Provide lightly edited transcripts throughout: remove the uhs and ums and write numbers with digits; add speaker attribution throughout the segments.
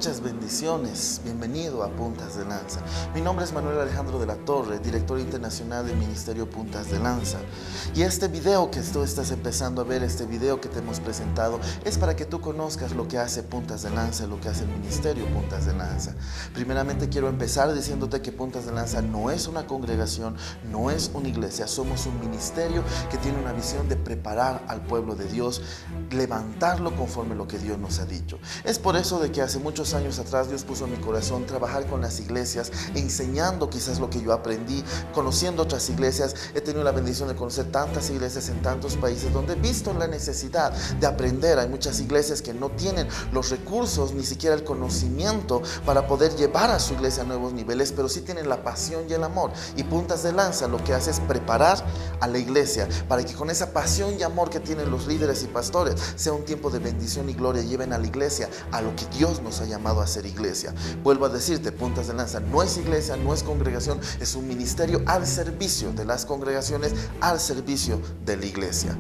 Speaker 1: Muchas bendiciones, bienvenido a Puntas de Lanza. Mi nombre es Manuel Alejandro de la Torre, director internacional del Ministerio Puntas de Lanza. Y este video que tú estás empezando a ver, este video que te hemos presentado, es para que tú conozcas lo que hace Puntas de Lanza, lo que hace el Ministerio Puntas de Lanza. Primeramente quiero empezar diciéndote que Puntas de Lanza no es una congregación, no es una iglesia, somos un ministerio que tiene una visión de preparar al pueblo de Dios, levantarlo conforme lo que Dios nos ha dicho. Es por eso de que hace muchos años atrás Dios puso en mi corazón trabajar con las iglesias, enseñando quizás lo que yo aprendí, conociendo otras iglesias. He tenido la bendición de conocer tantas iglesias en tantos países donde he visto la necesidad de aprender. Hay muchas iglesias que no tienen los recursos, ni siquiera el conocimiento para poder llevar a su iglesia a nuevos niveles, pero sí tienen la pasión y el amor. Y Puntas de Lanza lo que hace es preparar a la iglesia para que con esa pasión y amor que tienen los líderes y pastores sea un tiempo de bendición y gloria, lleven a la iglesia a lo que Dios nos ha llamado a ser iglesia. Vuelvo a decirte, Puntas de Lanza no es iglesia, no es congregación, es un ministerio al servicio de las congregaciones, al servicio de la iglesia.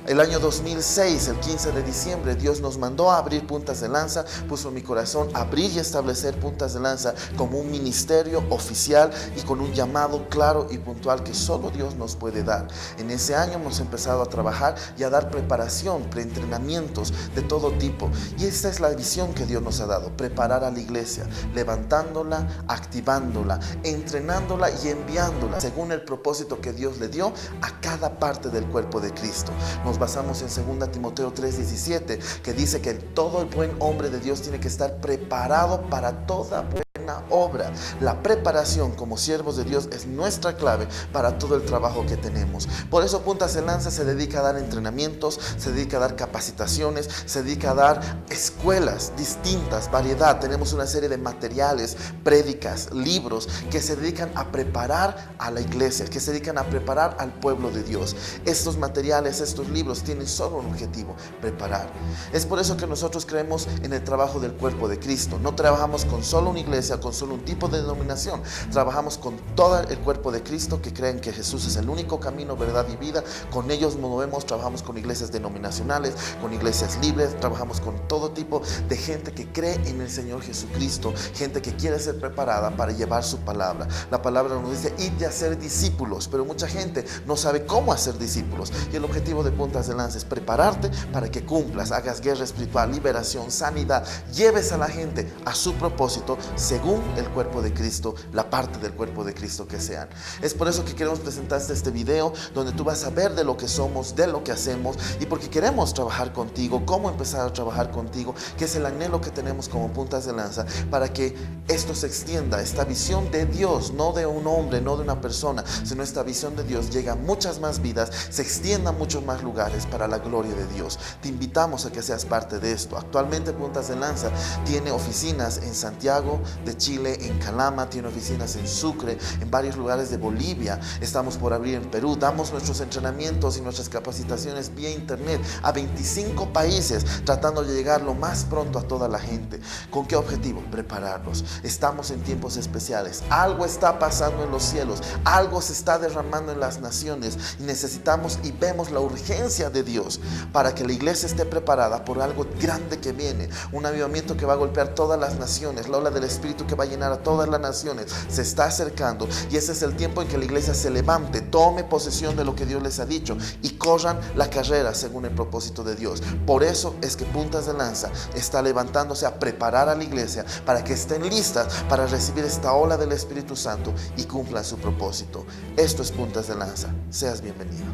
Speaker 1: El año 2006, el 15 de diciembre, Dios nos mandó a abrir Puntas de Lanza, puso en mi corazón abrir y establecer Puntas de Lanza como un ministerio oficial y con un llamado claro y puntual que solo Dios nos puede dar. En ese año hemos empezado a trabajar y a dar preparación, preentrenamientos de todo tipo. Y esta es la visión que Dios nos ha dado, preparar a la iglesia, levantándola, activándola, entrenándola y enviándola según el propósito que Dios le dio a cada parte del cuerpo de Cristo. Nos basamos en 2 Timoteo 3:17, que dice que todo el buen hombre de Dios tiene que estar preparado para toda buena obra. La preparación como siervos de Dios es nuestra clave para todo el trabajo que tenemos. Por eso Puntas de Lanza se dedica a dar entrenamientos, se dedica a dar capacitaciones, se dedica a dar escuelas distintas, variedad. Tenemos una serie de materiales, prédicas, libros que se dedican a preparar a la iglesia, que se dedican a preparar al pueblo de Dios. Estos materiales, estos libros tienen solo un objetivo: preparar. Es por eso que nosotros creemos en el trabajo del cuerpo de Cristo. No trabajamos con solo una iglesia, con solo un tipo de denominación. Trabajamos con todo el cuerpo de Cristo que creen que Jesús es el único camino, verdad y vida. Con ellos movemos, trabajamos con iglesias denominacionales, con iglesias libres, trabajamos con todo tipo de gente que cree en el Señor Jesucristo, gente que quiere ser preparada para llevar su palabra. La palabra nos dice id y hacer discípulos, pero mucha gente no sabe cómo hacer discípulos. Y el objetivo de Puntas de Lanza es prepararte para que cumplas, hagas guerra espiritual, liberación, sanidad, lleves a la gente a su propósito según el cuerpo de Cristo, la parte del cuerpo de Cristo que sean. Es por eso que queremos presentarte este video donde tú vas a ver de lo que somos, de lo que hacemos, y porque queremos trabajar contigo, cómo empezar a trabajar contigo, que es el anhelo que tenemos como Puntas de Lanza, para que esto se extienda, esta visión de Dios, no de un hombre, no de una persona, sino esta visión de Dios llega a muchas más vidas, se extienda a muchos más lugares para la gloria de Dios. Te invitamos a que seas parte de esto. Actualmente Puntas de Lanza tiene oficinas en Santiago de Chile, en Calama, tiene oficinas en Sucre, en varios lugares de Bolivia. Estamos por abrir en Perú. Damos nuestros entrenamientos y nuestras capacitaciones vía internet a 25 países, tratando de llegar lo más pronto a toda la gente. ¿Con qué objetivo? Prepararlos. Estamos en tiempos especiales. Algo está pasando en los cielos, algo se está derramando en las naciones, y necesitamos y vemos la urgencia de Dios para que la iglesia esté preparada por algo grande que viene, un avivamiento que va a golpear todas las naciones, la ola del Espíritu que va a llenar a todas las naciones se está acercando, y ese es el tiempo en que la iglesia se levante, tome posesión de lo que Dios les ha dicho y corran la carrera según el propósito de Dios. Por eso es que Puntas de Lanza está levantándose a preparar a la iglesia para que estén listas para recibir esta ola del Espíritu Santo y cumplan su propósito. Esto es Puntas de Lanza. Seas bienvenido.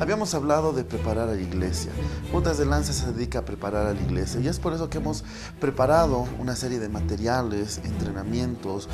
Speaker 1: Habíamos hablado de preparar a la iglesia. Puntas de Lanza se dedica a preparar a la iglesia, y es por eso que hemos preparado una serie de materiales, entrenamientos,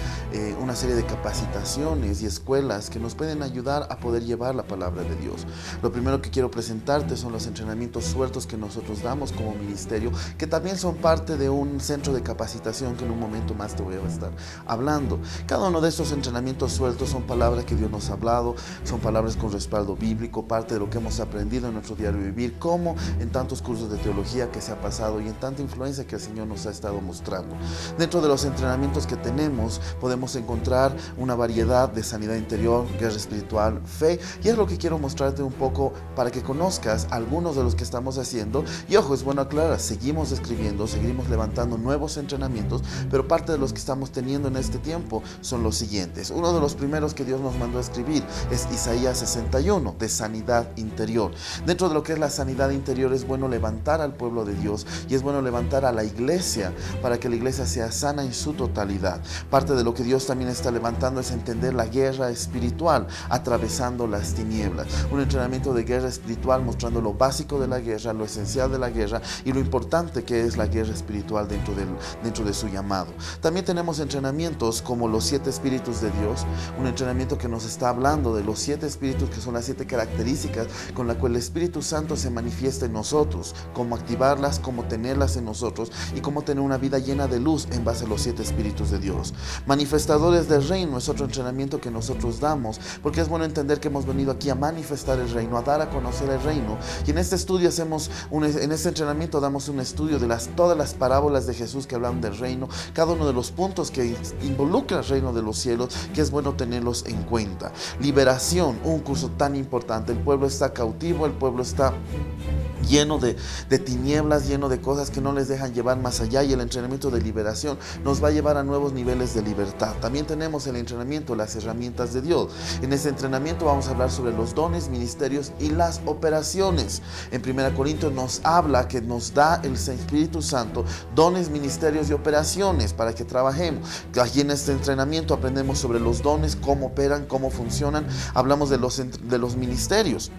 Speaker 1: una serie de capacitaciones y escuelas que nos pueden ayudar a poder llevar la palabra de Dios. Lo primero que quiero presentarte son los entrenamientos sueltos que nosotros damos como ministerio, que también son parte de un centro de capacitación que en un momento más te voy a estar hablando. Cada uno de estos entrenamientos sueltos son palabras que Dios nos ha hablado, son palabras con respaldo bíblico, parte de lo que que hemos aprendido en nuestro diario vivir, como en tantos cursos de teología que se ha pasado y en tanta influencia que el Señor nos ha estado mostrando. Dentro de los entrenamientos que tenemos podemos encontrar una variedad de sanidad interior, guerra espiritual, fe, y es lo que quiero mostrarte un poco para que conozcas algunos de los que estamos haciendo. Y ojo, es bueno aclarar, seguimos escribiendo, seguimos levantando nuevos entrenamientos, pero parte de los que estamos teniendo en este tiempo son los siguientes. Uno de los primeros que Dios nos mandó a escribir es Isaías 61, de sanidad interior. Dentro de lo que es la sanidad interior es bueno levantar al pueblo de Dios y es bueno levantar a la iglesia para que la iglesia sea sana en su totalidad. Parte de lo que Dios también está levantando es entender la guerra espiritual, atravesando las tinieblas. Un entrenamiento de guerra espiritual mostrando lo básico de la guerra, lo esencial de la guerra y lo importante que es la guerra espiritual dentro de su llamado. También tenemos entrenamientos como los 7 espíritus de Dios, un entrenamiento que nos está hablando de los 7 espíritus, que son las 7 características con las cuales el Espíritu Santo se manifiesta en nosotros, cómo activarlas, cómo tenerlas en nosotros y cómo tener una vida llena de luz en base a los 7 espíritus de Dios. Manifestadores del reino es otro entrenamiento que nosotros damos, porque es bueno entender que hemos venido aquí a manifestar el reino, a dar a conocer el reino. Y en este estudio en este entrenamiento damos un estudio de todas las parábolas de Jesús que hablan del reino, cada uno de los puntos que involucra el reino de los cielos, que es bueno tenerlos en cuenta. Liberación, un curso tan importante. El pueblo está cautivo, el pueblo está lleno de tinieblas, lleno de cosas que no les dejan llevar más allá, y el entrenamiento de liberación nos va a llevar a nuevos niveles de libertad. También tenemos el entrenamiento, las herramientas de Dios. En este entrenamiento vamos a hablar sobre los dones, ministerios y las operaciones. En 1 Corintios nos habla que nos da el Espíritu Santo dones, ministerios y operaciones para que trabajemos. Aquí en este entrenamiento aprendemos sobre los dones, cómo operan, cómo funcionan. Hablamos de los ministerios: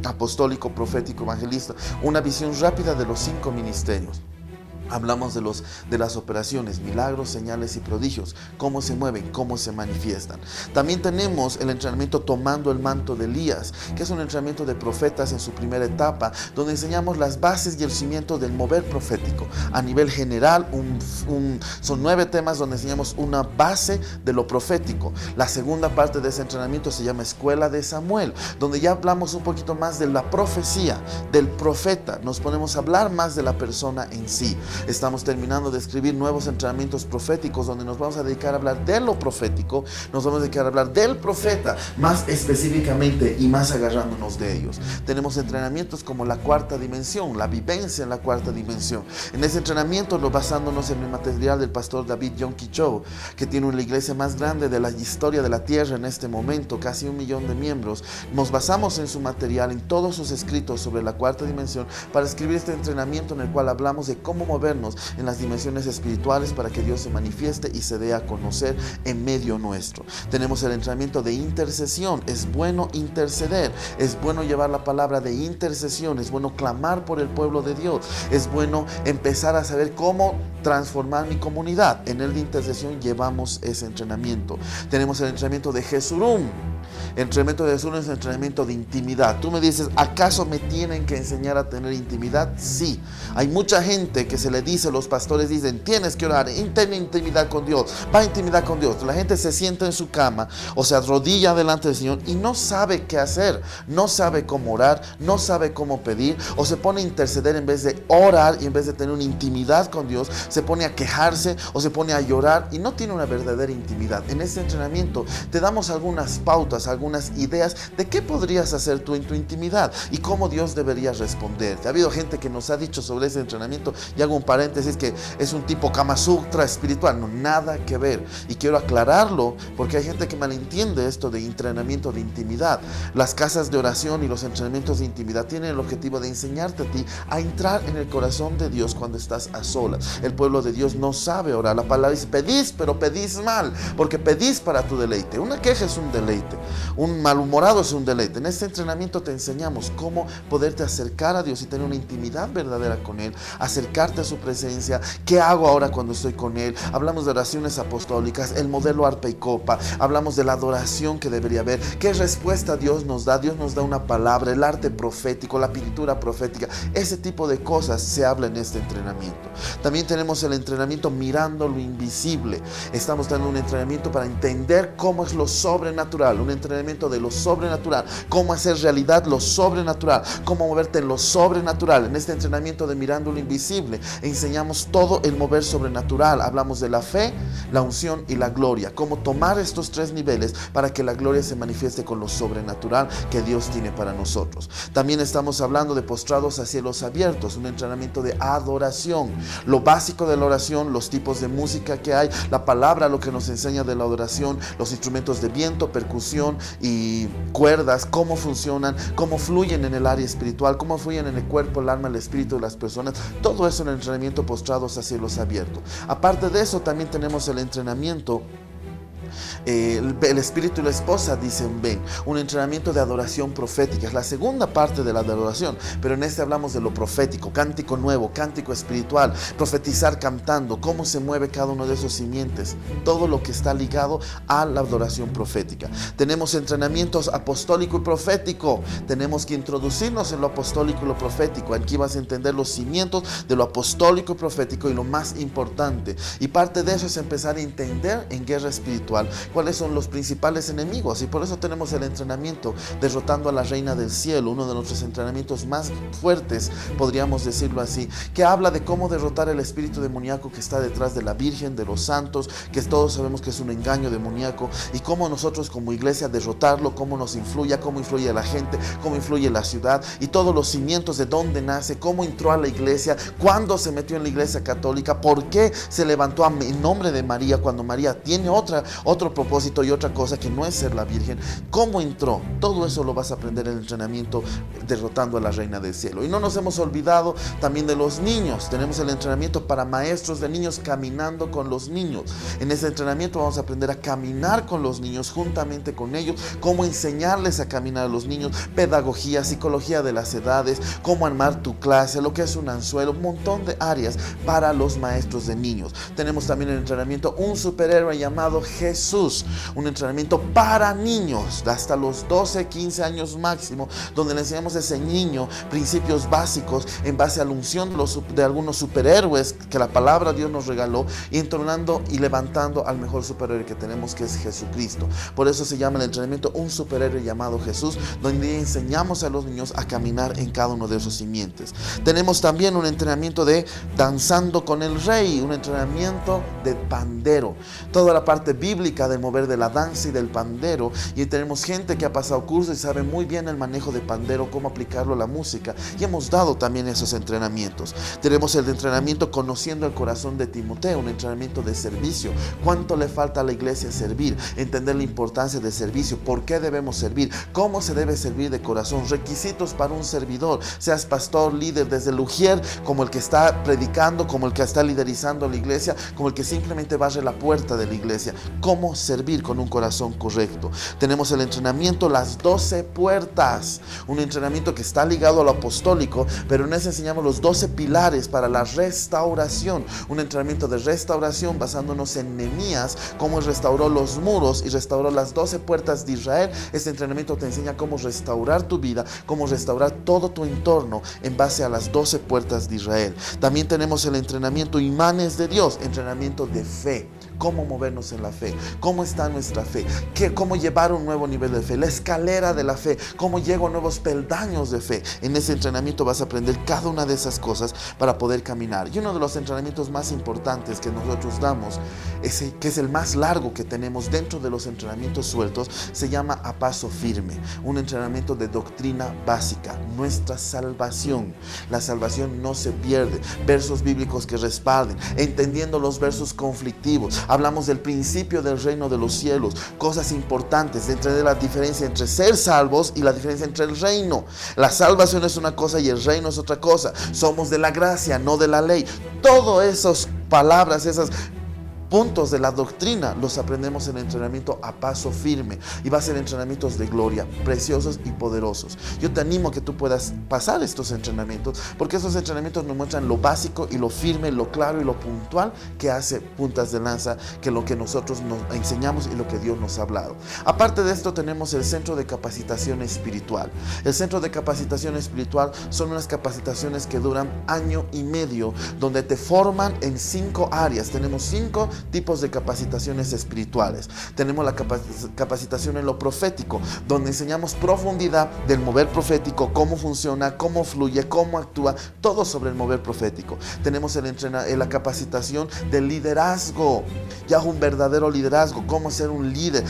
Speaker 1: apostólico, profético, evangelista, una visión rápida de los 5 ministerios. Hablamos de las operaciones, milagros, señales y prodigios, cómo se mueven, cómo se manifiestan. También tenemos el entrenamiento tomando el manto de Elías, que es un entrenamiento de profetas en su primera etapa, donde enseñamos las bases y el cimiento del mover profético. A nivel general, son 9 temas donde enseñamos una base de lo profético. La segunda parte de ese entrenamiento se llama Escuela de Samuel, donde ya hablamos un poquito más de la profecía, del profeta. Nos ponemos a hablar más de la persona en sí. Estamos terminando de escribir nuevos entrenamientos proféticos donde nos vamos a dedicar a hablar de lo profético, nos vamos a dedicar a hablar del profeta más específicamente y más agarrándonos de ellos. Tenemos entrenamientos como la 4ª dimensión, la vivencia en la 4ª dimensión. En ese entrenamiento, basándonos en el material del pastor David Yonki Cho, que tiene la iglesia más grande de la historia de la tierra en este momento, casi 1 millón de miembros, nos basamos en su material, en todos sus escritos sobre la 4ª dimensión, para escribir este entrenamiento en el cual hablamos de cómo movernos en las dimensiones espirituales para que Dios se manifieste y se dé a conocer en medio nuestro. Tenemos el entrenamiento de intercesión. Es bueno interceder, es bueno llevar la palabra de intercesión, es bueno clamar por el pueblo de Dios, es bueno empezar a saber cómo transformar mi comunidad. En el de intercesión llevamos ese entrenamiento. Tenemos el entrenamiento de Jesurum. El entrenamiento de Jesús es un entrenamiento de intimidad. Tú me dices, ¿acaso me tienen que enseñar a tener intimidad? Sí. Hay mucha gente que se le dice, los pastores dicen, tienes que orar, ten intimidad con Dios, va a intimidad con Dios. La gente se sienta en su cama o se arrodilla delante del Señor y no sabe qué hacer, no sabe cómo orar, no sabe cómo pedir, o se pone a interceder en vez de orar, y en vez de tener una intimidad con Dios, se pone a quejarse o se pone a llorar y no tiene una verdadera intimidad. En este entrenamiento te damos algunas pautas, algunas ideas de qué podrías hacer tú en tu intimidad y cómo Dios debería responderte. Ha habido gente que nos ha dicho sobre ese entrenamiento, y hago un paréntesis, que es un tipo Kama Sutra espiritual. No, nada que ver, y quiero aclararlo porque hay gente que malentiende esto de entrenamiento de intimidad. Las casas de oración y los entrenamientos de intimidad tienen el objetivo de enseñarte a ti a entrar en el corazón de Dios cuando estás a solas. El pueblo de Dios no sabe orar. La palabra dice, pedís, pero pedís mal, porque pedís para tu deleite. Una queja es un deleite, un malhumorado es un deleite. En este entrenamiento te enseñamos cómo poderte acercar a Dios y tener una intimidad verdadera con Él, acercarte a su su presencia, qué hago ahora cuando estoy con Él. Hablamos de oraciones apostólicas, el modelo arpa y copa, hablamos de la adoración que debería haber, qué respuesta Dios nos da una palabra, el arte profético, la pintura profética, ese tipo de cosas se habla en este entrenamiento. También tenemos el entrenamiento mirando lo invisible. Estamos dando un entrenamiento para entender cómo es lo sobrenatural, un entrenamiento de lo sobrenatural, cómo hacer realidad lo sobrenatural, cómo moverte en lo sobrenatural. En este entrenamiento de mirando lo invisible enseñamos todo el mover sobrenatural. Hablamos de la fe, la unción y la gloria, cómo tomar estos tres niveles para que la gloria se manifieste con lo sobrenatural que Dios tiene para nosotros. También estamos hablando de postrados a cielos abiertos, un entrenamiento de adoración, lo básico de la oración, los tipos de música que hay, la palabra, lo que nos enseña de la adoración, los instrumentos de viento, percusión y cuerdas, cómo funcionan, cómo fluyen en el área espiritual, cómo fluyen en el cuerpo, el alma, el espíritu de las personas. Todo eso en el entrenamiento postrados a cielos abiertos. Aparte de eso, también tenemos el entrenamiento el espíritu y la esposa dicen ven, un entrenamiento de adoración profética. Es la segunda parte de la adoración, pero en este hablamos de lo profético, cántico nuevo, cántico espiritual, profetizar cantando, cómo se mueve cada uno de esos simientes, todo lo que está ligado a la adoración profética. Tenemos entrenamientos apostólico y profético, tenemos que introducirnos en lo apostólico y lo profético. Aquí vas a entender los cimientos de lo apostólico y profético y lo más importante, y parte de eso es empezar a entender en guerra espiritual cuáles son los principales enemigos, y por eso tenemos el entrenamiento derrotando a la reina del cielo, uno de nuestros entrenamientos más fuertes, podríamos decirlo así, que habla de cómo derrotar el espíritu demoníaco que está detrás de la Virgen, de los santos, que todos sabemos que es un engaño demoníaco, y cómo nosotros como iglesia derrotarlo, cómo nos influye, cómo influye a la gente, cómo influye la ciudad, y todos los cimientos de dónde nace, cómo entró a la iglesia, cuándo se metió en la iglesia católica, por qué se levantó en nombre de María cuando María tiene otro propósito y otra cosa que no es ser la Virgen, cómo entró. Todo eso lo vas a aprender en el entrenamiento derrotando a la reina del cielo. Y no nos hemos olvidado también de los niños. Tenemos el entrenamiento para maestros de niños, caminando con los niños. En ese entrenamiento vamos a aprender a caminar con los niños, juntamente con ellos, cómo enseñarles a caminar a los niños, pedagogía, psicología de las edades, cómo armar tu clase, lo que es un anzuelo, un montón de áreas para los maestros de niños. Tenemos también el entrenamiento un superhéroe llamado Jesús, un entrenamiento para niños hasta los 12, 15 años máximo, donde le enseñamos a ese niño principios básicos en base a la unción de algunos superhéroes que la palabra de Dios nos regaló, y entronando y levantando al mejor superhéroe que tenemos, que es Jesucristo. Por eso se llama el entrenamiento un superhéroe llamado Jesús, donde enseñamos a los niños a caminar en cada uno de esos simientes. Tenemos también un entrenamiento de danzando con el rey, un entrenamiento de pandero, toda la parte bíblica del mover de la danza y del pandero, y tenemos gente que ha pasado cursos y sabe muy bien el manejo de pandero, cómo aplicarlo a la música, y hemos dado también esos entrenamientos. Tenemos el entrenamiento conociendo el corazón de Timoteo, un entrenamiento de servicio, cuánto le falta a la iglesia servir, entender la importancia del servicio, por qué debemos servir, cómo se debe servir de corazón, requisitos para un servidor, seas pastor, líder, desde el ujier, como el que está predicando, como el que está liderizando la iglesia, como el que simplemente barre la puerta de la iglesia, cómo servir con un corazón correcto. Tenemos el entrenamiento las 12 puertas, un entrenamiento que está ligado a lo apostólico, pero en ese enseñamos los 12 pilares para la restauración, un entrenamiento de restauración basándonos en Nehemías, cómo restauró los muros y restauró las 12 puertas de Israel. Este entrenamiento te enseña cómo restaurar tu vida, cómo restaurar todo tu entorno en base a las 12 puertas de Israel. También tenemos el entrenamiento imanes de Dios, entrenamiento de fe, cómo movernos en la fe, cómo está nuestra fe, cómo llevar un nuevo nivel de fe, la escalera de la fe, cómo llego a nuevos peldaños de fe. En ese entrenamiento vas a aprender cada una de esas cosas para poder caminar. Y uno de los entrenamientos más importantes que nosotros damos, que es el más largo que tenemos dentro de los entrenamientos sueltos, se llama A Paso Firme, un entrenamiento de doctrina básica, nuestra salvación. La salvación no se pierde, versos bíblicos que respalden, entendiendo los versos conflictivos. Hablamos del principio del reino de los cielos, cosas importantes de entender la diferencia entre ser salvos y la diferencia entre el reino. La salvación es una cosa y el reino es otra cosa. Somos de la gracia, no de la ley. Todas esas palabras, esas puntos de la doctrina los aprendemos en el entrenamiento a paso firme, y va a ser entrenamientos de gloria, preciosos y poderosos. Yo te animo a que tú puedas pasar estos entrenamientos, porque esos entrenamientos nos muestran lo básico y lo firme, lo claro y lo puntual que hace Puntas de Lanza, que lo que nosotros nos enseñamos y lo que Dios nos ha hablado. Aparte de esto, tenemos el Centro de Capacitación Espiritual. El Centro de Capacitación Espiritual son unas capacitaciones que duran año y medio, donde te forman en 5 áreas. Tenemos 5 tipos de capacitaciones espirituales. Tenemos la capacitación en lo profético, donde enseñamos profundidad del mover profético, cómo funciona, cómo fluye, cómo actúa, todo sobre el mover profético. Tenemos la capacitación del liderazgo, ya un verdadero liderazgo, cómo ser un líder,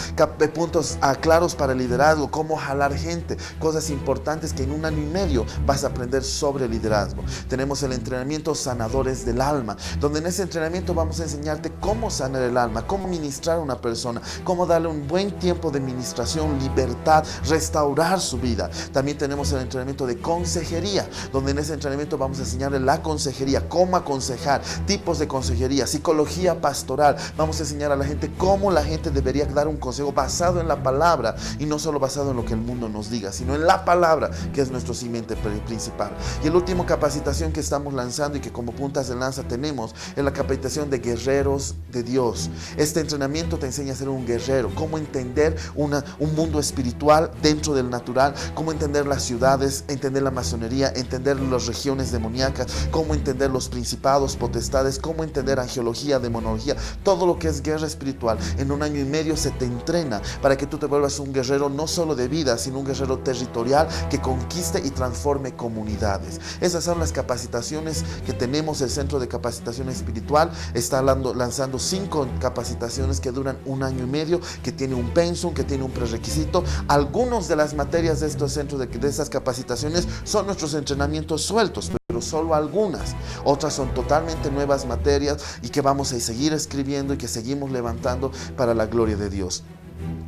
Speaker 1: puntos claros para el liderazgo, cómo jalar gente, cosas importantes que en un año y medio vas a aprender sobre liderazgo. Tenemos el entrenamiento Sanadores del Alma, donde en ese entrenamiento vamos a enseñarte cómo sanar el alma, cómo ministrar a una persona, cómo darle un buen tiempo de ministración, libertad, restaurar su vida. También tenemos el entrenamiento de consejería, donde en ese entrenamiento vamos a enseñarle la consejería, cómo aconsejar, tipos de consejería, psicología pastoral. Vamos a enseñar a la gente cómo la gente debería dar un consejo basado en la palabra, y no solo basado en lo que el mundo nos diga, sino en la palabra, que es nuestro cimiento principal. Y el último capacitación que estamos lanzando y que como Puntas de Lanza tenemos es la capacitación de guerreros de Dios. Este entrenamiento te enseña a ser un guerrero, cómo entender un mundo espiritual dentro del natural, cómo entender las ciudades, entender la masonería, entender las regiones demoníacas, cómo entender los principados, potestades, cómo entender angelología, demonología, todo lo que es guerra espiritual. En un año y medio se te entrena para que tú te vuelvas un guerrero no solo de vida, sino un guerrero territorial que conquiste y transforme comunidades. Esas son las capacitaciones que tenemos. El Centro de Capacitación Espiritual está lanzando 5 capacitaciones que duran un año y medio, que tiene un pensum, que tiene un prerequisito. Algunas de las materias de estos centros, de estas capacitaciones, son nuestros entrenamientos sueltos, pero solo algunas. Otras son totalmente nuevas materias y que vamos a seguir escribiendo y que seguimos levantando para la gloria de Dios.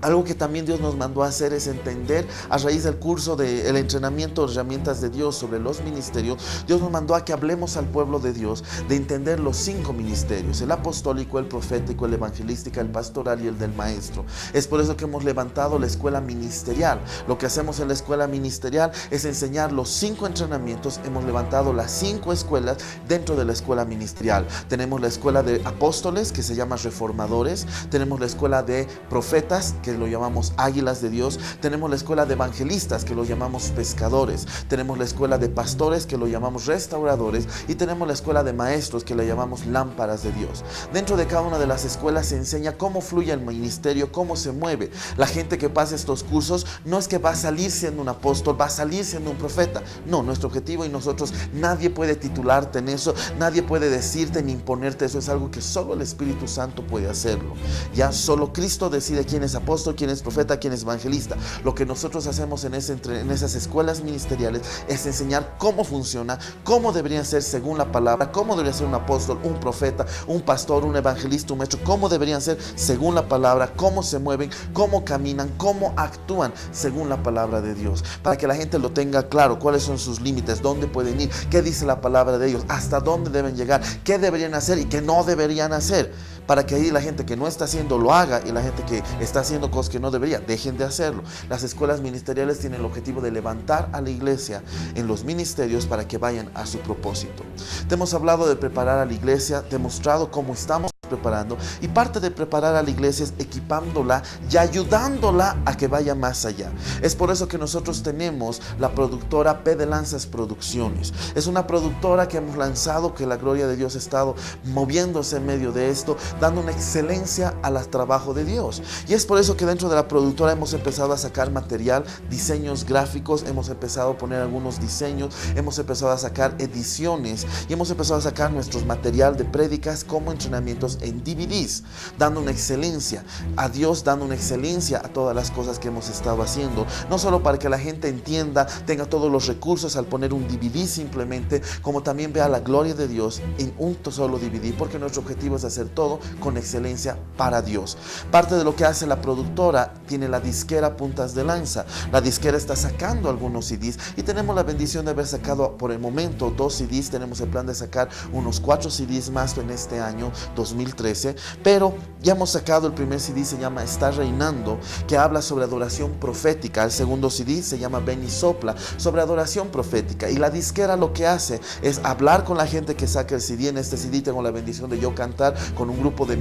Speaker 1: Algo que también Dios nos mandó a hacer es entender, a raíz del curso del entrenamiento de herramientas de Dios sobre los ministerios, Dios nos mandó a que hablemos al pueblo de Dios de entender los 5 ministerios: el apostólico, el profético, el evangelístico, el pastoral y el del maestro. Es por eso que hemos levantado la escuela ministerial. Lo que hacemos en la escuela ministerial es enseñar los 5 entrenamientos. Hemos levantado las 5 escuelas dentro de la escuela ministerial. Tenemos la escuela de apóstoles, que se llama reformadores. Tenemos la escuela de profetas, que lo llamamos águilas de Dios. Tenemos la escuela de evangelistas, que lo llamamos pescadores. Tenemos la escuela de pastores, que lo llamamos restauradores. Y tenemos la escuela de maestros, que la llamamos lámparas de Dios. Dentro de cada una de las escuelas se enseña cómo fluye el ministerio, cómo se mueve. La gente que pasa estos cursos no es que va a salir siendo un apóstol, va a salir siendo un profeta. No, nuestro objetivo, y nosotros, nadie puede titularte en eso, nadie puede decirte ni imponerte eso. Es algo que solo el Espíritu Santo puede hacerlo. Ya solo Cristo decide quién es apóstol, quién es profeta, quién es evangelista. Lo que nosotros hacemos en esas escuelas ministeriales es enseñar cómo funciona, cómo deberían ser según la palabra, cómo debería ser un apóstol, un profeta, un pastor, un evangelista, un maestro, cómo deberían ser según la palabra, cómo se mueven, cómo caminan, cómo actúan según la palabra de Dios, para que la gente lo tenga claro, cuáles son sus límites, dónde pueden ir, qué dice la palabra de ellos, hasta dónde deben llegar, qué deberían hacer y qué no deberían hacer, para que ahí la gente que no está haciendo lo haga, y la gente que está haciendo cosas que no debería, dejen de hacerlo. Las escuelas ministeriales tienen el objetivo de levantar a la iglesia en los ministerios para que vayan a su propósito. Te hemos hablado de preparar a la iglesia, te he mostrado cómo estamos preparando, y parte de preparar a la iglesia es equipándola y ayudándola a que vaya más allá. Es por eso que nosotros tenemos la productora P de Lanzas Producciones. Es una productora que hemos lanzado, que la gloria de Dios ha estado moviéndose en medio de esto, dando una excelencia al trabajo de Dios. Y es por eso que dentro de la productora hemos empezado a sacar material, diseños gráficos, hemos empezado a poner algunos diseños, hemos empezado a sacar ediciones, y hemos empezado a sacar nuestros material de prédicas como entrenamientos en DVDs, dando una excelencia a Dios, dando una excelencia a todas las cosas que hemos estado haciendo, no solo para que la gente entienda, tenga todos los recursos al poner un DVD simplemente, como también vea la gloria de Dios en un solo DVD, porque nuestro objetivo es hacer todo con excelencia para Dios. Parte de lo que hace la productora tiene la disquera Puntas de Lanza. La disquera está sacando algunos CDs, y tenemos la bendición de haber sacado por el momento 2 CDs. Tenemos el plan de sacar unos 4 CDs más en este año 2020. 2013, pero ya hemos sacado el primer CD, se llama Está Reinando, que habla sobre adoración profética. El segundo CD se llama Ven y Sopla, sobre adoración profética. Y la disquera lo que hace es hablar con la gente que saca el CD. En este CD tengo la bendición de yo cantar con un grupo de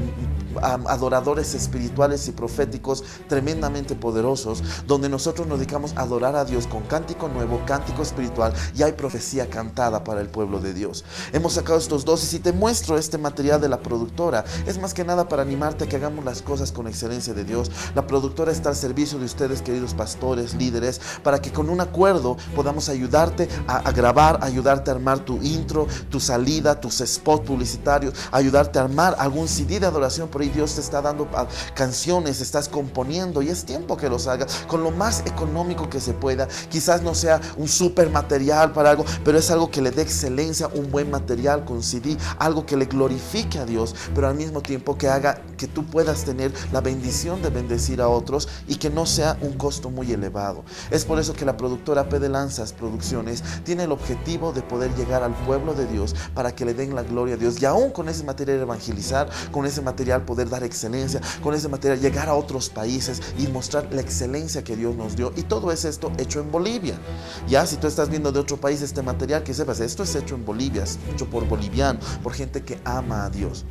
Speaker 1: adoradores espirituales y proféticos tremendamente poderosos, donde nosotros nos dedicamos a adorar a Dios con cántico nuevo, cántico espiritual, y hay profecía cantada para el pueblo de Dios. Hemos sacado estos dos, y si te muestro este material de la productora, es más que nada para animarte a que hagamos las cosas con excelencia de Dios. La productora está al servicio de ustedes, queridos pastores, líderes, para que con un acuerdo podamos ayudarte a grabar, ayudarte a armar tu intro, tu salida, tus spots publicitarios, ayudarte a armar algún CD de adoración. Por ahí Dios te está dando canciones, estás componiendo, y es tiempo que los hagas con lo más económico que se pueda. Quizás no sea un super material para algo, pero es algo que le dé excelencia, un buen material con CD, algo que le glorifique a Dios, pero al mismo tiempo que haga que tú puedas tener la bendición de bendecir a otros y que no sea un costo muy elevado. Es por eso que la productora P de Lanzas Producciones tiene el objetivo de poder llegar al pueblo de Dios para que le den la gloria a Dios, y aún con ese material evangelizar, con ese material poder dar excelencia, con ese material llegar a otros países y mostrar la excelencia que Dios nos dio. Y todo es esto hecho en Bolivia. Ya, si tú estás viendo de otro país este material, que sepas, esto es hecho en Bolivia, es hecho por bolivianos, por gente que ama a Dios.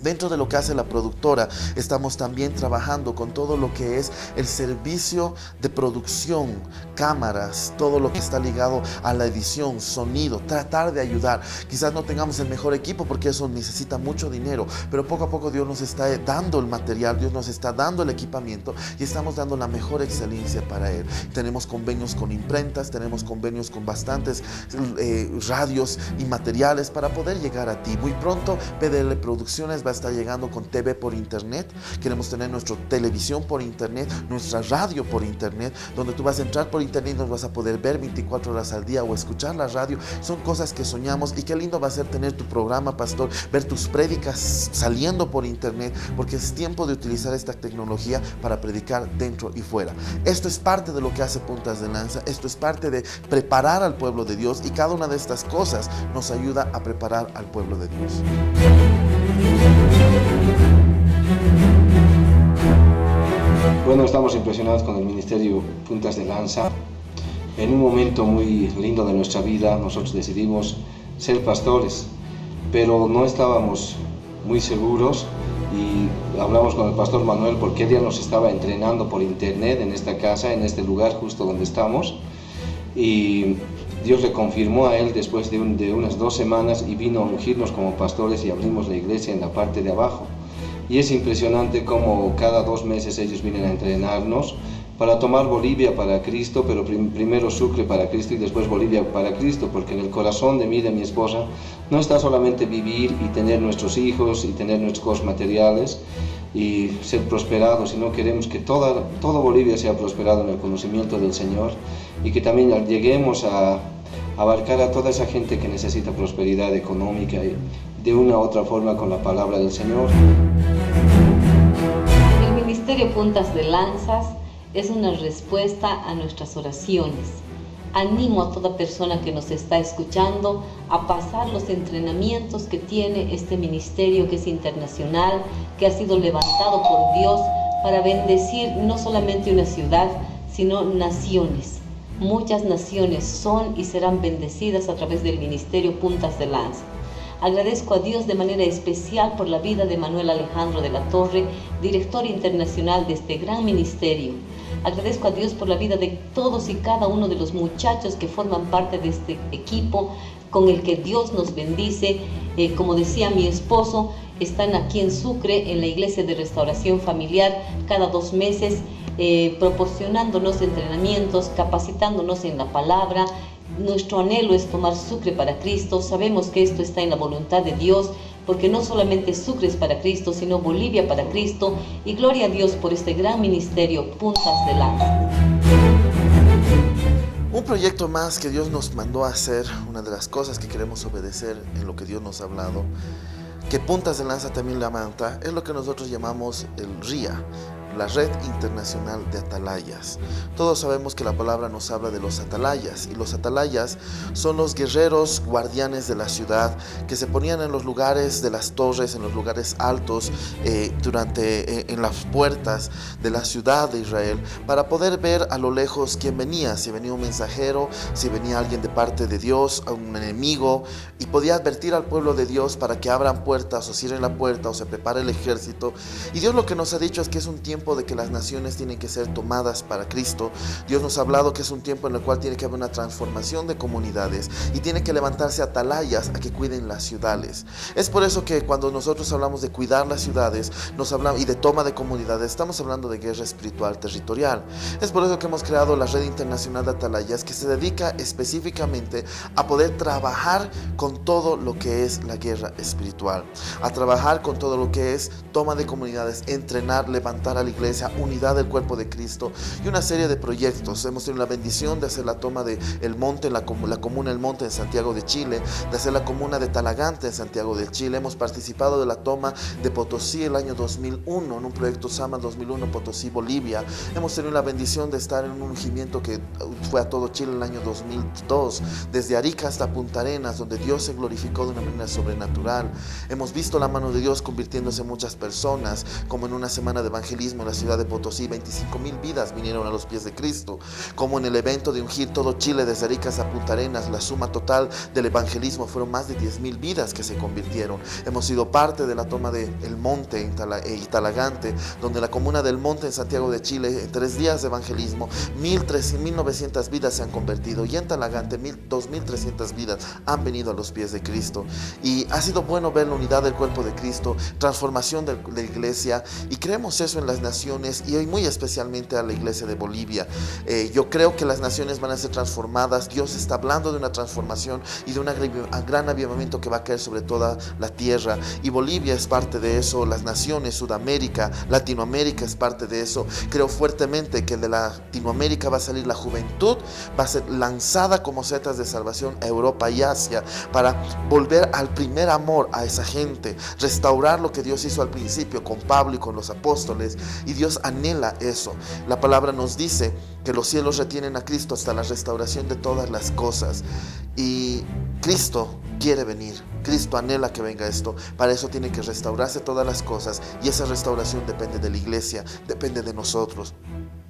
Speaker 1: Dentro de lo que hace la productora, estamos también trabajando con todo lo que es el servicio de producción, cámaras, todo lo que está ligado a la edición, sonido, tratar de ayudar. Quizás no tengamos el mejor equipo porque eso necesita mucho dinero, pero poco a poco Dios nos está dando el material, Dios nos está dando el equipamiento, y estamos dando la mejor excelencia para Él. Tenemos convenios con imprentas, tenemos convenios con bastantes radios y materiales para poder llegar a ti. Muy pronto PDL Producciones va a estar llegando con TV por internet. Queremos tener nuestra televisión por internet, nuestra radio por internet, donde tú vas a entrar por internet y nos vas a poder ver 24 horas al día o escuchar la radio. Son cosas que soñamos, y qué lindo va a ser tener tu programa, pastor, ver tus prédicas saliendo por internet, porque es tiempo de utilizar esta tecnología para predicar dentro y fuera. Esto es parte de lo que hace Puntas de Lanza, esto es parte de preparar al pueblo de Dios, y cada una de estas cosas nos ayuda a preparar al pueblo de Dios.
Speaker 2: Bueno, estamos impresionados con el Ministerio Puntas de Lanza. En un momento muy lindo de nuestra vida, nosotros decidimos ser pastores, pero no estábamos muy seguros, y hablamos con el pastor Manuel porque él ya nos estaba entrenando por internet en esta casa, en este lugar justo donde estamos, y Dios le confirmó a él después de unas 2 semanas, y vino a ungirnos como pastores, y abrimos la iglesia en la parte de abajo. Y es impresionante cómo cada 2 meses ellos vienen a entrenarnos para tomar Bolivia para Cristo, pero primero Sucre para Cristo y después Bolivia para Cristo, porque en el corazón de mí y de mi esposa no está solamente vivir y tener nuestros hijos y tener nuestras cosas materiales y ser prosperados, sino queremos que todo Bolivia sea prosperado en el conocimiento del Señor, y que también lleguemos a abarcar a toda esa gente que necesita prosperidad económica y de una u otra forma con la palabra del Señor.
Speaker 3: El Ministerio Puntas de Lanzas es una respuesta a nuestras oraciones. Animo a toda persona que nos está escuchando a pasar los entrenamientos que tiene este ministerio, que es internacional, que ha sido levantado por Dios para bendecir no solamente una ciudad, sino naciones. Muchas naciones son y serán bendecidas a través del Ministerio Puntas de Lanza. Agradezco a Dios de manera especial por la vida de Manuel Alejandro de la Torre, director internacional de este gran ministerio. Agradezco a Dios por la vida de todos y cada uno de los muchachos que forman parte de este equipo con el que Dios nos bendice. Como decía mi esposo, están aquí en Sucre, en la Iglesia de Restauración Familiar, cada 2 meses, proporcionándonos entrenamientos, capacitándonos en la palabra. Nuestro anhelo es tomar Sucre para Cristo. Sabemos que esto está en la voluntad de Dios, porque no solamente Sucre es para Cristo, sino Bolivia para Cristo. Y gloria a Dios por este gran ministerio, Puntas de Lanza.
Speaker 1: Un proyecto más que Dios nos mandó a hacer, una de las cosas que queremos obedecer en lo que Dios nos ha hablado, que Puntas de Lanza también levanta, es lo que nosotros llamamos el RIA, la Red Internacional de Atalayas. Todos sabemos que la palabra nos habla de los atalayas, y los atalayas son los guerreros guardianes de la ciudad que se ponían en los lugares de las torres, en los lugares altos, en las puertas de la ciudad de Israel, para poder ver a lo lejos quién venía, si venía un mensajero, si venía alguien de parte de Dios, un enemigo, y podía advertir al pueblo de Dios para que abran puertas o cierren la puerta o se prepare el ejército. Y Dios lo que nos ha dicho es que es un tiempo de que las naciones tienen que ser tomadas para Cristo. Dios nos ha hablado que es un tiempo en el cual tiene que haber una transformación de comunidades y tiene que levantarse atalayas a que cuiden las ciudades. Es por eso que cuando nosotros hablamos de cuidar las ciudades y de toma de comunidades, estamos hablando de guerra espiritual territorial. Es por eso que hemos creado la Red Internacional de Atalayas, que se dedica específicamente a poder trabajar con todo lo que es la guerra espiritual, a trabajar con todo lo que es toma de comunidades, entrenar, levantar a la iglesia, unidad del cuerpo de Cristo y una serie de proyectos. Hemos tenido la bendición de hacer la toma de El Monte, la comuna El Monte en Santiago de Chile, de hacer la comuna de Talagante en Santiago de Chile. Hemos participado de la toma de Potosí el año 2001 en un proyecto SAMA 2001 Potosí, Bolivia. Hemos tenido la bendición de estar en un ungimiento que fue a todo Chile el año 2002, desde Arica hasta Punta Arenas, donde Dios se glorificó de una manera sobrenatural. Hemos visto la mano de Dios convirtiéndose en muchas personas, como en una semana de evangelismo en la ciudad de Potosí, 25,000 vidas vinieron a los pies de Cristo, como en el evento de ungir todo Chile desde Arica hasta Punta Arenas, la suma total del evangelismo fueron más de 10,000 vidas que se convirtieron. Hemos sido parte de la toma de El Monte en Talagante, donde la comuna del Monte en Santiago de Chile, en 3 días de evangelismo, 1,900 vidas se han convertido, y en Talagante 2,300 vidas han venido a los pies de Cristo. Y ha sido bueno ver la unidad del cuerpo de Cristo, transformación de la iglesia, y creemos eso en las naciones, y hoy muy especialmente a la iglesia de Bolivia. Yo creo que las naciones van a ser transformadas. Dios está hablando de una transformación y de un gran avivamiento que va a caer sobre toda la tierra, y Bolivia es parte de eso. Las naciones, Sudamérica, Latinoamérica es parte de eso. Creo fuertemente que de Latinoamérica va a salir la juventud, va a ser lanzada como setas de salvación a Europa y Asia, para volver al primer amor a esa gente, restaurar lo que Dios hizo al principio con Pablo y con los apóstoles, y Dios anhela eso. La palabra nos dice que los cielos retienen a Cristo hasta la restauración de todas las cosas, y Cristo quiere venir. Cristo anhela que venga esto. Para eso tiene que restaurarse todas las cosas, y esa restauración depende de la iglesia, depende de nosotros.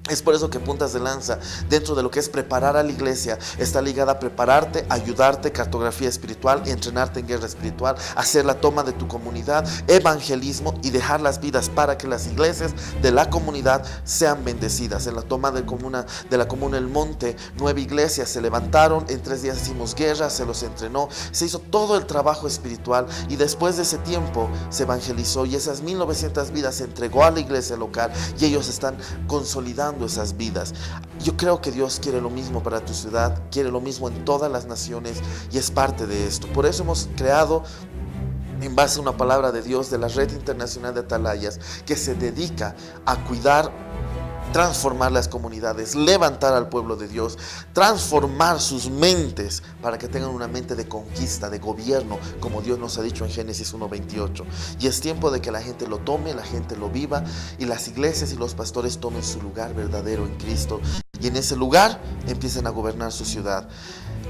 Speaker 1: Es por eso que Puntas de Lanza, dentro de lo que es preparar a la iglesia, está ligada a prepararte, ayudarte, cartografía espiritual, entrenarte en guerra espiritual, hacer la toma de tu comunidad, evangelismo y dejar las vidas para que las iglesias de la comunidad sean bendecidas. En la toma de la comuna El Monte, 9 iglesias se levantaron, en 3 días hicimos guerra, se los entrenó, se hizo todo el trabajo espiritual, y después de ese tiempo se evangelizó, y esas 1,900 vidas se entregó a la iglesia local, y ellos están consolidando esas vidas. Yo creo que Dios quiere lo mismo para tu ciudad, quiere lo mismo en todas las naciones, y es parte de esto. Por eso hemos creado, en base a una palabra de Dios, de la Red Internacional de Atalayas, que se dedica a cuidar, transformar las comunidades, levantar al pueblo de Dios, transformar sus mentes para que tengan una mente de conquista, de gobierno, como Dios nos ha dicho en Génesis 1:28. Y es tiempo de que la gente lo tome, la gente lo viva, y las iglesias y los pastores tomen su lugar verdadero en Cristo, y en ese lugar empiecen a gobernar su ciudad.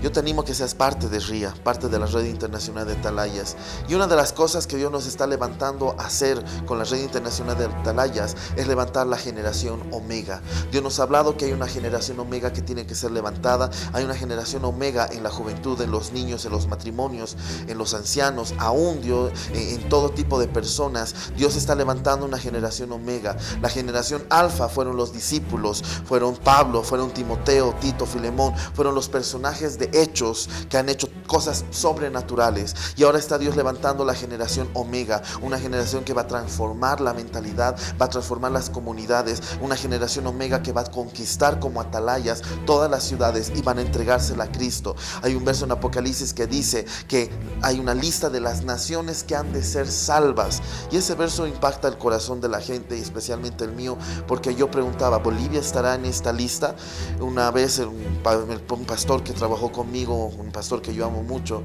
Speaker 1: Yo te animo a que seas parte de RIA, parte de la Red Internacional de Atalayas. Y una de las cosas que Dios nos está levantando a hacer con la Red Internacional de Atalayas es levantar la generación Omega. Dios nos ha hablado que hay una generación Omega que tiene que ser levantada. Hay una generación Omega en la juventud, en los niños, en los matrimonios, en los ancianos, aún Dios, en todo tipo de personas. Dios está levantando una generación Omega. La generación Alfa fueron los discípulos, fueron Pablo, fueron Timoteo, Tito, Filemón, fueron los personajes de Hechos que han hecho cosas sobrenaturales, y ahora está Dios levantando la generación Omega, una generación que va a transformar la mentalidad, va a transformar las comunidades, una generación Omega que va a conquistar como atalayas todas las ciudades y van a entregársela a Cristo. Hay un verso en Apocalipsis que dice que hay una lista de las naciones que han de ser salvas, y ese verso impacta el corazón de la gente, y especialmente el mío, porque yo preguntaba, ¿Bolivia estará en esta lista? Una vez un pastor que trabajó conmigo, un pastor que yo amo amo mucho,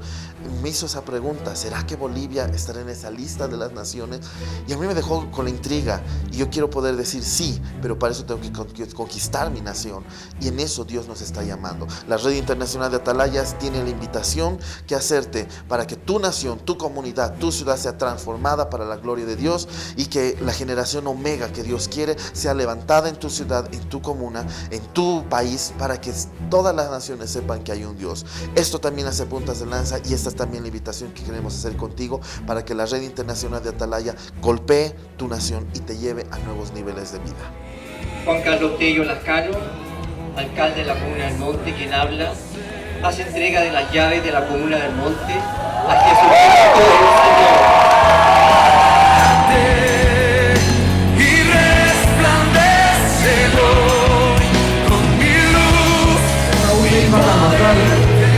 Speaker 1: me hizo esa pregunta: ¿será que Bolivia estará en esa lista de las naciones? Y a mí me dejó con la intriga, y yo quiero poder decir sí, pero para eso tengo que conquistar mi nación, y en eso Dios nos está llamando. La Red Internacional de Atalayas tiene la invitación que hacerte para que tu nación, tu comunidad, tu ciudad sea transformada para la gloria de Dios, y que la generación omega que Dios quiere sea levantada en tu ciudad, en tu comuna, en tu país, para que todas las naciones sepan que hay un Dios. Esto también hace Puntas de Lanza, y esta es también la invitación que queremos hacer contigo, para que la Red Internacional de Atalaya golpee tu nación y te lleve a nuevos niveles de vida.
Speaker 4: Juan Carlos Tello Lascano, alcalde de la Comuna del Monte, quien habla, hace entrega de las llaves de la Comuna del Monte a Jesucristo el Señor.
Speaker 5: Y resplandece hoy con mi luz.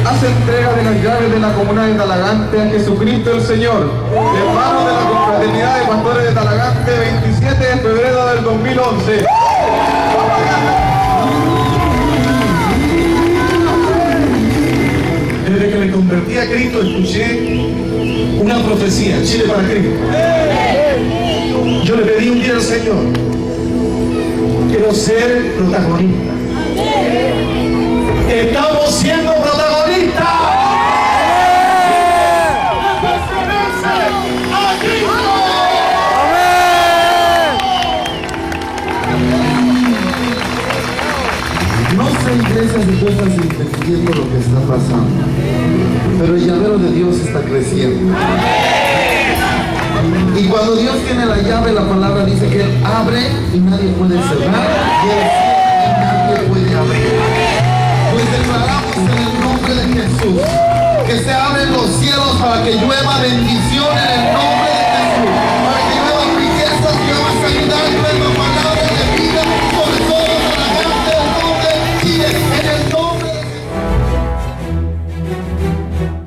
Speaker 6: Hace entrega de las llaves de la Comuna de Talagante a Jesucristo el Señor, hermano de la Confraternidad de Pastores de Talagante, 27 de febrero del 2011. Desde que me convertí a Cristo escuché una profecía: Chile para Cristo. Yo le pedí un día al Señor: quiero ser protagonista. Estamos siendo protagonistas. ¡A Cristo! No sé, iglesia, si tú estás entendiendo lo que está pasando, pero el llavero de Dios está creciendo. Y cuando Dios tiene la llave, la palabra dice que Él abre y nadie puede cerrar, y Él cierra y nadie puede abrir. Pues declaramos en el nombre de Jesús que se abren los cielos para que llueva bendición en el nombre de Jesús, para que llueva riquezas, llueva sanidad, llueva palabra de vida sobre todo la gente del nombre y en el nombre de Jesús.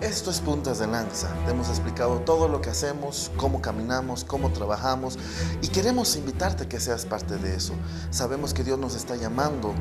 Speaker 1: Esto es Puntas de Lanza. Te hemos explicado todo lo que hacemos, cómo caminamos, cómo trabajamos, y queremos invitarte a que seas parte de eso. Sabemos que Dios nos está llamando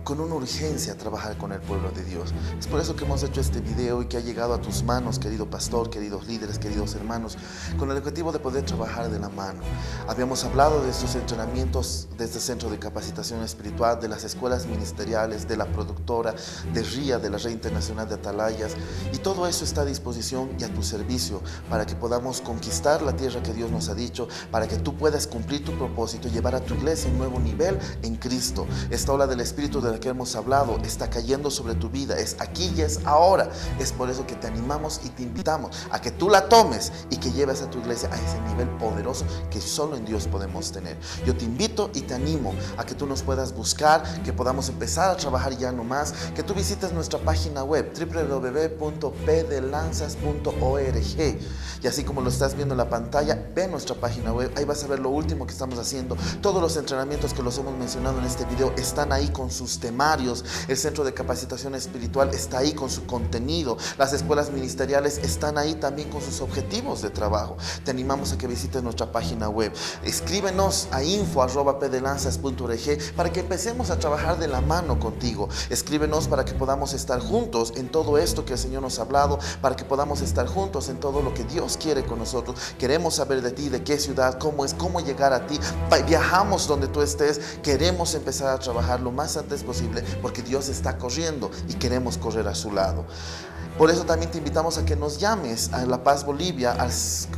Speaker 1: con una urgencia a trabajar con el pueblo de Dios. Es por eso que hemos hecho este video y que ha llegado a tus manos, querido pastor, queridos líderes, queridos hermanos, con el objetivo de poder trabajar de la mano. Habíamos hablado de estos entrenamientos de este centro de capacitación espiritual, de las escuelas ministeriales, de la productora, de RIA, de la Red Internacional de Atalayas, y todo eso está a disposición y a tu servicio para que podamos conquistar la tierra que Dios nos ha dicho, para que tú puedas cumplir tu propósito y llevar a tu iglesia a un nuevo nivel en Cristo. Esta ola del Espíritu de la que hemos hablado está cayendo sobre tu vida, es aquí y es ahora. Es por eso que te animamos y te invitamos a que tú la tomes y que lleves a tu iglesia a ese nivel poderoso que solo en Dios podemos tener. Yo te invito y te animo a que tú nos puedas buscar, que podamos empezar a trabajar ya no más, que tú visites nuestra página web www.pdelanzas.org, y así como lo estás viendo en la pantalla, ve nuestra página web, ahí vas a ver lo último que estamos haciendo. Todos los entrenamientos que los hemos mencionado en este video están ahí con sus temarios. El centro de capacitación espiritual está ahí con su contenido. Las escuelas ministeriales están ahí también con sus objetivos de trabajo. Te animamos a que visites nuestra página web. Escríbenos a info@pdelanzas.org para que empecemos a trabajar de la mano contigo. Escríbenos para que podamos estar juntos en todo esto que el Señor nos ha hablado, para que podamos estar juntos en todo lo que Dios quiere con nosotros. Queremos saber de ti, de qué ciudad, cómo es, cómo llegar a ti. Viajamos donde tú estés. Queremos empezar a trabajar lo más antes posible, porque Dios está corriendo y queremos correr a su lado. Por eso también te invitamos a que nos llames a La Paz, Bolivia.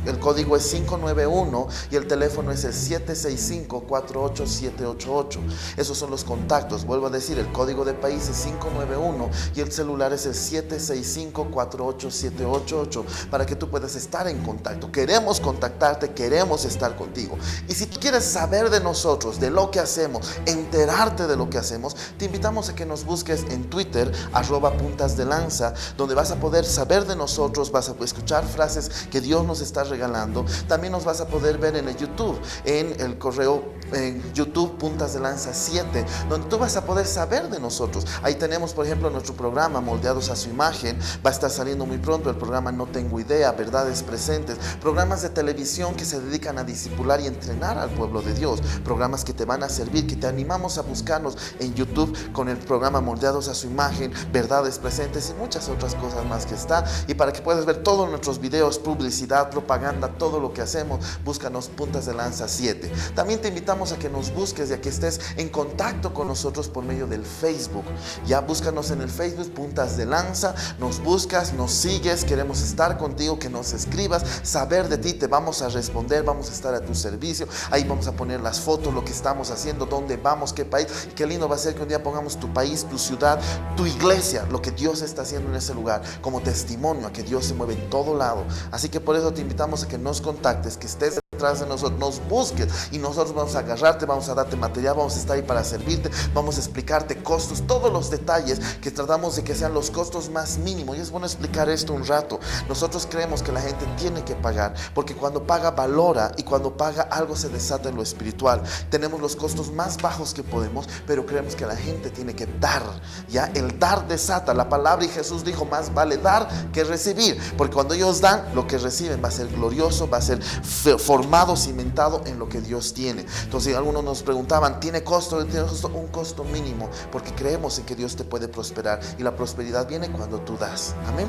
Speaker 1: El código es 591 y el teléfono es el 765-48788. Esos son los contactos. Vuelvo a decir, el código de país es 591 y el celular es el 765-48788, para que tú puedas estar en contacto. Queremos contactarte, queremos estar contigo. Y si tú quieres saber de nosotros, de lo que hacemos, enterarte de lo que hacemos, te invitamos a que nos busques en Twitter, @puntasdelanza, donde vas a poder saber de nosotros, vas a escuchar frases que Dios nos está regalando. También nos vas a poder ver en el YouTube, en el correo en YouTube Puntas de Lanza 7, donde tú vas a poder saber de nosotros. Ahí tenemos, por ejemplo, nuestro programa Moldeados a su Imagen. Va a estar saliendo muy pronto el programa No Tengo Idea, Verdades Presentes, programas de televisión que se dedican a discipular y entrenar al pueblo de Dios, programas que te van a servir, que te animamos a buscarnos en YouTube con el programa Moldeados a su Imagen, Verdades Presentes y muchas otras cosas nada más que está. Y para que puedas ver todos nuestros videos, publicidad, propaganda, todo lo que hacemos, búscanos Puntas de Lanza 7. También te invitamos a que nos busques y a que estés en contacto con nosotros por medio del Facebook. Ya búscanos en el Facebook Puntas de Lanza, nos buscas, nos sigues, queremos estar contigo, que nos escribas, saber de ti, te vamos a responder, vamos a estar a tu servicio. Ahí vamos a poner las fotos, lo que estamos haciendo, dónde vamos, qué país. Y qué lindo va a ser que un día pongamos tu país, tu ciudad, tu iglesia, lo que Dios está haciendo en ese lugar, como testimonio a que Dios se mueve en todo lado. Así que por eso te invitamos a que nos contactes, que estés detrás de nosotros, nos busques y nosotros vamos a agarrarte, vamos a darte material, vamos a estar ahí para servirte, vamos a explicarte costos, todos los detalles, que tratamos de que sean los costos más mínimos. Y es bueno explicar esto un rato. Nosotros creemos que la gente tiene que pagar, porque cuando paga valora, y cuando paga algo se desata en lo espiritual. Tenemos los costos más bajos que podemos, pero creemos que la gente tiene que dar. Ya el dar desata la palabra, y Jesús dijo: más vale dar que recibir, porque cuando ellos dan, lo que reciben va a ser glorioso, va a ser formado, cimentado en lo que Dios tiene. Entonces algunos nos preguntaban: ¿tiene costo? ¿Tiene costo? Un costo mínimo, porque creemos en que Dios te puede prosperar, y la prosperidad viene cuando tú das. Amén.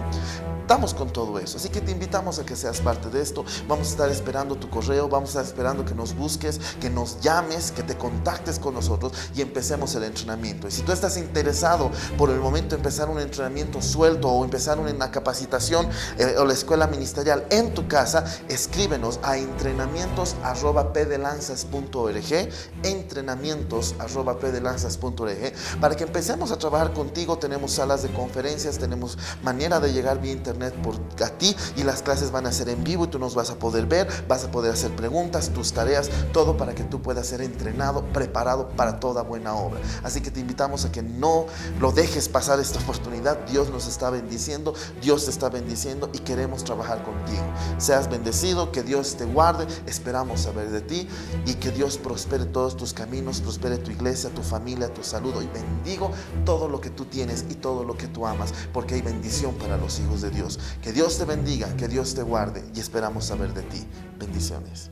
Speaker 1: Estamos con todo eso, así que te invitamos a que seas parte de esto. Vamos a estar esperando tu correo, vamos a estar esperando que nos busques, que nos llames, que te contactes con nosotros y empecemos el entrenamiento. Y si tú estás interesado por el momento empezar un entrenamiento suelto, o empezar una capacitación o la escuela ministerial en tu casa, escríbenos a entrenamientos@pdelanzas.org, entrenamientos@pdelanzas.org, para que empecemos a trabajar contigo. Tenemos salas de conferencias, tenemos manera de llegar vía internet por a ti, y las clases van a ser en vivo y tú nos vas a poder ver, vas a poder hacer preguntas, tus tareas, todo para que tú puedas ser entrenado, preparado para toda buena obra. Así que te invitamos a que no lo dejes pasar esta oportunidad. Dios nos está bendiciendo, Dios te está bendiciendo, y queremos trabajar contigo. Seas bendecido, que Dios te guarde, esperamos saber de ti, y que Dios prospere todos tus caminos, prospere tu iglesia, tu familia, tu salud. Y bendigo todo lo que tú tienes y todo lo que tú amas, porque hay bendición para los hijos de Dios. Que Dios te bendiga, que Dios te guarde, y esperamos saber de ti. Bendiciones.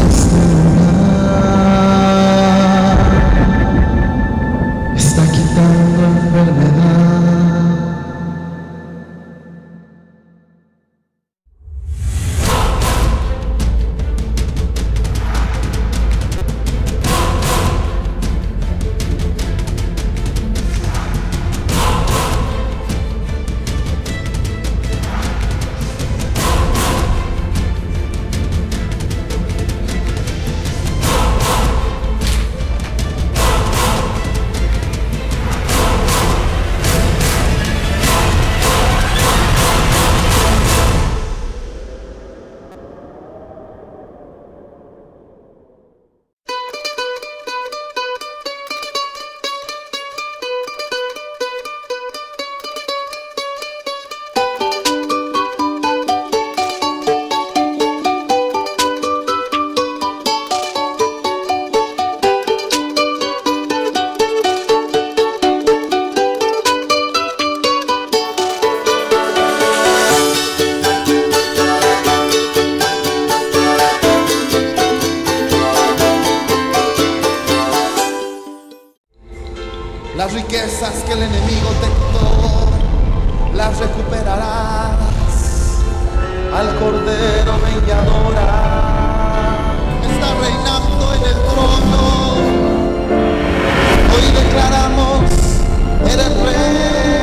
Speaker 6: este lugar está quitando enfermedad. Las riquezas que el enemigo te quitó, las recuperarás. Al Cordero ven y adora. Está reinando en el trono. Hoy declaramos, eres rey.